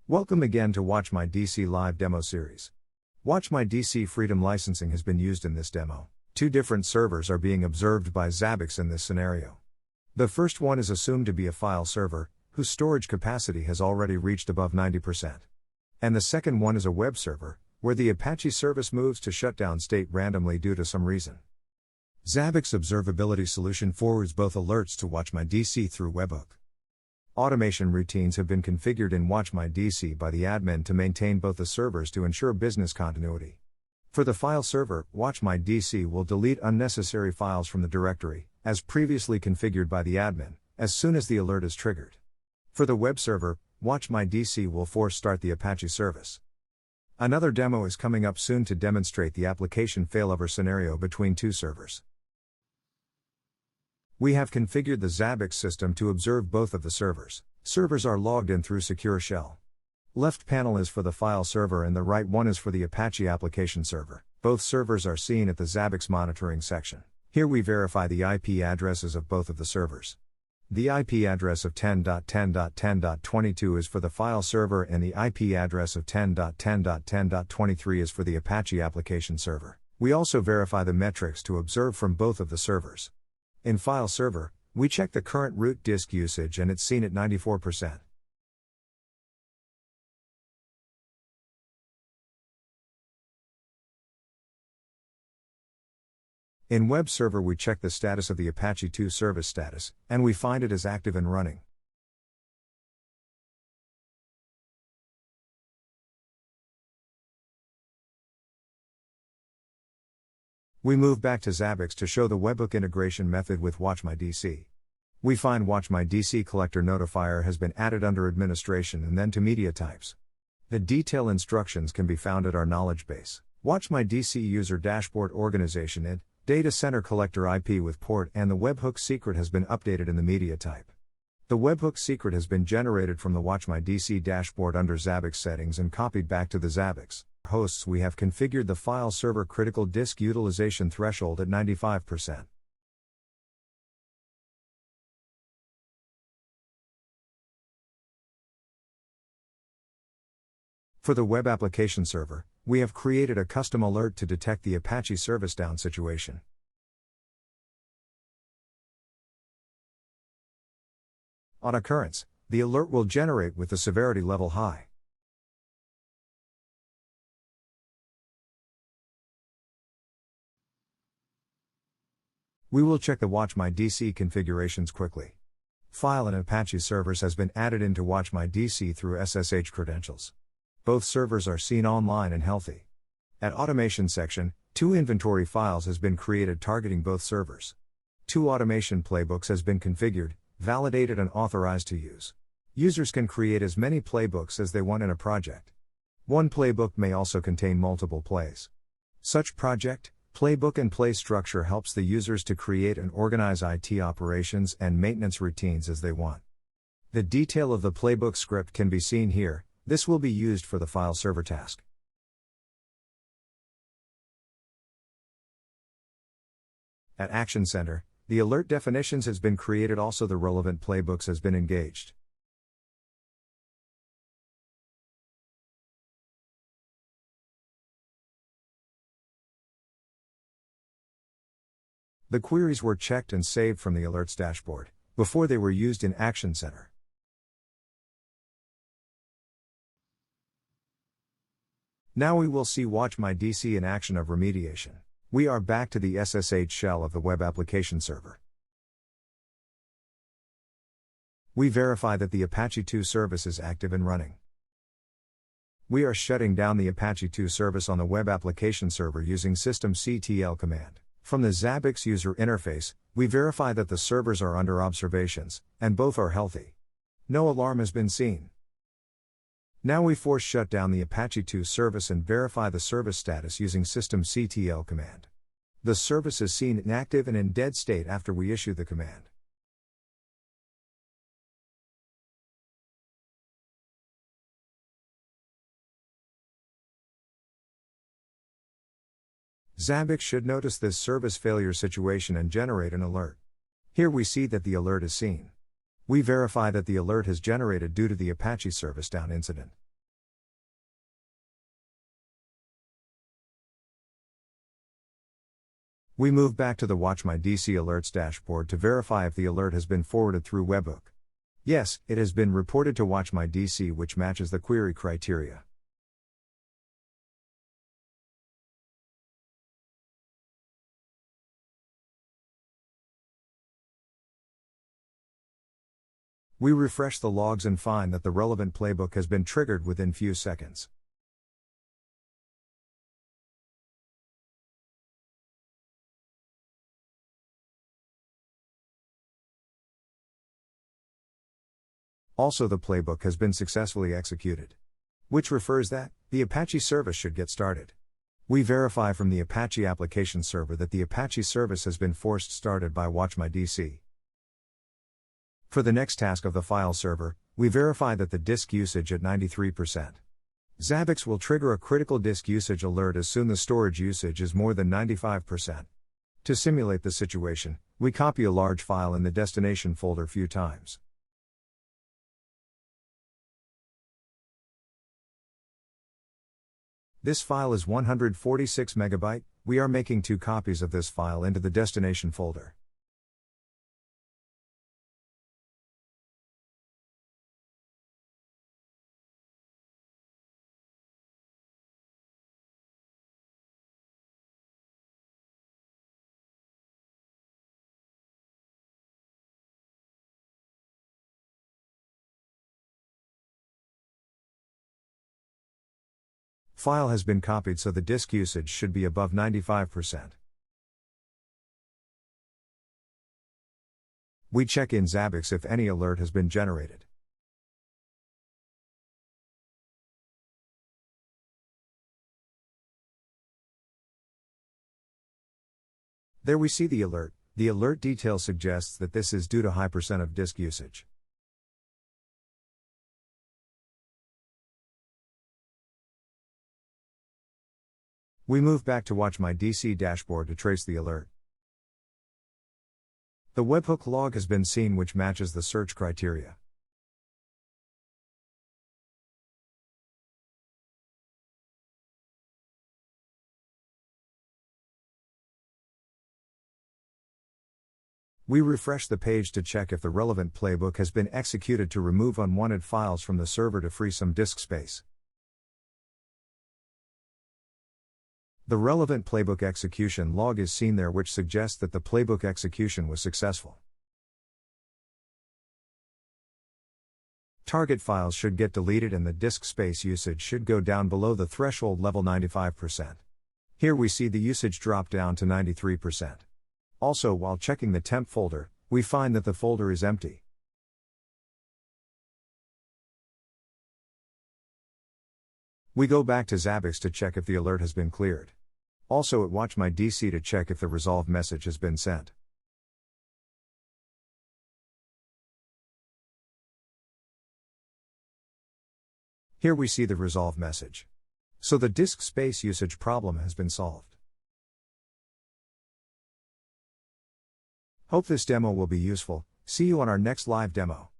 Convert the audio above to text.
Welcome again to WatchMyDC live demo series. WatchMyDC Freedom licensing has been used in this demo. Two different servers are being observed by Zabbix in this scenario. The first one is assumed to be a file server, whose storage capacity has already reached above 90%. And the second one is a web server, where the Apache service moves to shutdown state randomly due to some reason. Zabbix observability solution forwards both alerts to WatchMyDC through webhook. Automation routines have been configured in WatchMyDC by the admin to maintain both the servers to ensure business continuity. For the file server, WatchMyDC will delete unnecessary files from the directory, as previously configured by the admin, as soon as the alert is triggered. For the web server, WatchMyDC will force start the Apache service. Another demo is coming up soon to demonstrate the application failover scenario between two servers. We have configured the Zabbix system to observe both of the servers. Servers are logged in through Secure Shell. Left panel is for the file server and the right one is for the Apache application server. Both servers are seen at the Zabbix monitoring section. Here we verify the IP addresses of both of the servers. The IP address of 10.10.10.22 is for the file server and the IP address of 10.10.10.23 is for the Apache application server. We also verify the metrics to observe from both of the servers. In file server, we check the current root disk usage and it's seen at 94%. In web server we check the status of the Apache 2 service status, and we find it as active and running. We move back to Zabbix to show the webhook integration method with WatchMyDC. We find WatchMyDC collector notifier has been added under administration and then to media types. The detail instructions can be found at our knowledge base. WatchMyDC user dashboard organization id, data center collector IP with port and the webhook secret has been updated in the media type. The webhook secret has been generated from the WatchMyDC dashboard under Zabbix settings and copied back to the Zabbix hosts. We have configured the file server critical disk utilization threshold at 95%. For the web application server, we have created a custom alert to detect the Apache service down situation. On occurrence, the alert will generate with the severity level high. We will check the WatchMyDC configurations quickly. File and Apache servers has been added into WatchMyDC through SSH credentials. Both servers are seen online and healthy. At automation section, 2 inventory files has been created targeting both servers. 2 automation playbooks has been configured, validated and authorized to use. Users can create as many playbooks as they want in a project. One playbook may also contain multiple plays. Such project, playbook and play structure helps the users to create and organize IT operations and maintenance routines as they want. The detail of the playbook script can be seen here. This will be used for the file server task. At Action Center, the alert definitions has been created, also the relevant playbooks has been engaged. The queries were checked and saved from the alerts dashboard, before they were used in Action Center. Now we will see WatchMyDC in action of remediation. We are back to the SSH shell of the web application server. We verify that the Apache 2 service is active and running. We are shutting down the Apache 2 service on the web application server using systemctl command. From the Zabbix user interface, we verify that the servers are under observations, and both are healthy. No alarm has been seen. Now we force shut down the Apache 2 service and verify the service status using systemctl command. The service is seen inactive and in dead state after we issue the command. Zabbix should notice this service failure situation and generate an alert. Here we see that the alert is seen. We verify that the alert has generated due to the Apache service down incident. We move back to the WatchMyDC alerts dashboard to verify if the alert has been forwarded through webhook. Yes, it has been reported to WatchMyDC, which matches the query criteria. We refresh the logs and find that the relevant playbook has been triggered within few seconds. Also, the playbook has been successfully executed, which refers that the Apache service should get started. We verify from the Apache application server that the Apache service has been forced started by WatchMyDC. For the next task of the file server, we verify that the disk usage at 93%. Zabbix will trigger a critical disk usage alert as soon as storage usage is more than 95%. To simulate the situation, we copy a large file in the destination folder few times. This file is 146 MB. We are making 2 copies of this file into the destination folder. File has been copied, so the disk usage should be above 95%. We check in Zabbix if any alert has been generated. There we see the alert. The alert detail suggests that this is due to high % of disk usage. We move back to WatchMyDC dashboard to trace the alert. The webhook log has been seen, which matches the search criteria. We refresh the page to check if the relevant playbook has been executed to remove unwanted files from the server to free some disk space. The relevant playbook execution log is seen there, which suggests that the playbook execution was successful. Target files should get deleted and the disk space usage should go down below the threshold level 95%. Here we see the usage drop down to 93%. Also, while checking the temp folder, we find that the folder is empty. We go back to Zabbix to check if the alert has been cleared. Also at WatchMyDC to check if the resolve message has been sent. Here we see the resolve message. So the disk space usage problem has been solved. Hope this demo will be useful. See you on our next live demo.